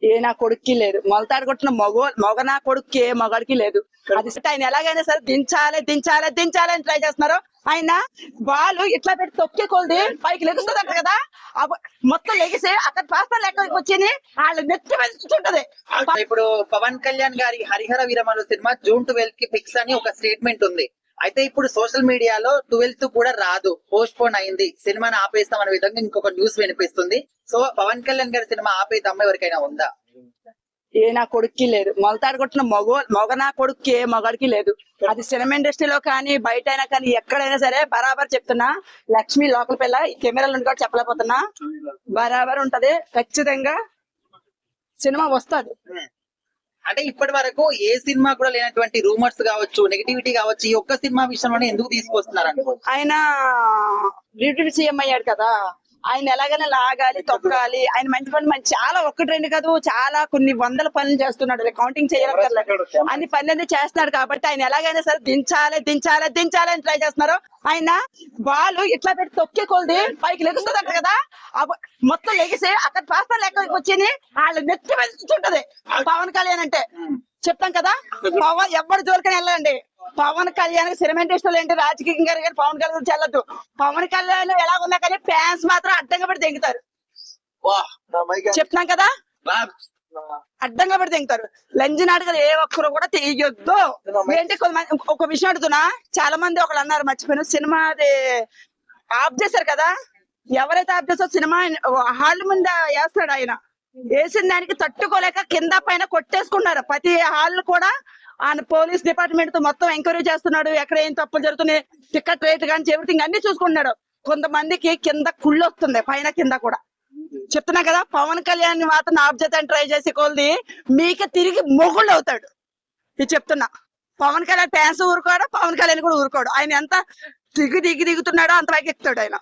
ఏ నా కొడుక్కి లేదు, మొలతాడు కొట్టిన మొగ నా కొడుక్కి ఏ మగాడికి లేదు. అది ఆయన ఎలాగైనా సరే దించాలి దించాలి దించాలి అని ట్రై చేస్తున్నారు. ఆయన బాల్ ఇట్లా పెట్టి తొక్కే కొలది పైకి లెగుస్తుంది అంట కదా, మొత్తం లెగిసి అక్కడ పాస్తా లెక్కకి వచ్చింది వాళ్ళు నెత్తి పెంచుతుంటది. ఇప్పుడు పవన్ కళ్యాణ్ గారి హరిహర వీరమలు సినిమా జూన్ 12 కి ఫిక్స్ అని ఒక స్టేట్మెంట్ ఉంది. అయితే ఇప్పుడు సోషల్ మీడియాలో 12th కూడా రాదు, పోస్ట్ పోన్ అయింది, సినిమాని ఆపేస్తాం అనే విధంగా ఇంకొక న్యూస్ వినిపిస్తుంది. సో పవన్ కళ్యాణ్ గారి సినిమా ఆపే దమ్మ ఎవరికైనా ఉందా? ఏ నా కొడుక్కి లేదు, మొలతాడు కొట్టిన మొగ నా కొడుక్కి ఏ మగాడికి లేదు. అది సినిమా ఇండస్ట్రీలో కానీ బయట అయినా కానీ ఎక్కడైనా సరే బరాబర్ చెప్తున్నా. లక్ష్మి లోకల్ పిల్ల, ఈ కెమెరాలు కూడా చెప్పలేకపోతున్నా, బరాబర్ ఉంటది, ఖచ్చితంగా సినిమా వస్తుంది. అంటే ఇప్పటి వరకు ఏ సినిమా కూడా లేనటువంటి రూమర్స్ కావచ్చు, నెగిటివిటీ కావచ్చు, ఈ ఒక్క సినిమా విషయంలోనే ఎందుకు తీసుకొస్తున్నారు? ఆయన డిప్యూటీ సీఎం అయ్యాడు కదా, ఆయన ఎలాగైనా లాగాలి తొక్కాలి. ఆయన మంచి పనులు చాలా, ఒక్కటి రెండు కాదు, చాలా కొన్ని వందల పనులు చేస్తున్నాడు, కౌంటింగ్ చేయలేదు, అన్ని పనులన్నీ చేస్తున్నాడు. కాబట్టి ఆయన ఎలాగైనా సరే దించాలి దించాలి దించాలి అని ట్రై చేస్తున్నారు. ఆయన బాల్ ఇట్లా పెట్టి తొక్కే కొలది పైకి లెగుస్తుంది అంట కదా, మొత్తం లెగిసి అక్కడ పాస్తా లెక్కకి వచ్చింది వాళ్ళు నెత్తి పెంచుతుంటది. పవన్ కళ్యాణ్ అంటే చెప్తాం కదా, పవన్ ఎవరి జోలికని వెళ్ళండి. పవన్ కళ్యాణ్ సినిమా ఇండస్ట్రీలో ఏంటి, రాజకీయంగా కానీ పవన్ కళ్యాణ్ గురించి వెళ్ళదు. పవన్ కళ్యాణ్ ఎలా ఉన్నా కానీ ఫ్యాన్స్ మాత్రం అడ్డంగా పడి తెంగుతారు. చెప్తున్నాం కదా, అడ్డంగా పడి తెంగుతారు. లంజనాడుగా ఏ ఒక్కరు కూడా తీయొద్దు. ఏంటి ఒక విషయం అడుగుతున్నా, చాలా మంది ఒకళ్ళు అన్నారు, మర్చిపోయిన సినిమా అది ఆఫ్ చేశారు కదా, ఎవరైతే ఆఫ్ చేస్తారో సినిమా హాల్ ముందు వేస్తాడు, ఆయన వేసిన దానికి తట్టుకోలేక కింద పైన కొట్టేసుకున్నారు. ప్రతి హాల్ కూడా ఆయన పోలీస్ డిపార్ట్మెంట్ తో మొత్తం ఎంక్వైరీ చేస్తున్నాడు, ఎక్కడ ఏం తప్పులు జరుగుతున్నాయి, టికెట్ రేట్ కానీ ఎవ్రీథింగ్ అన్ని చూసుకుంటున్నాడు. కొంతమందికి కింద కుళ్ళు వస్తుంది, పైన కింద కూడా. చెప్తున్నా కదా, పవన్ కళ్యాణ్ మాత్రం ఆఫ్ చేద్దాన్ని ట్రై చేసే కొలది మీకే తిరిగి మొగుళ్ళు అవుతాడు. ఇది చెప్తున్నా. పవన్ కళ్యాణ్ ఫ్యాన్స్ ఊరుకోడు, పవన్ కళ్యాణ్ కూడా ఊరుకోడు. ఆయన ఎంత దిగుతున్నాడో అంత పైకి ఎక్కుతాడు ఆయన.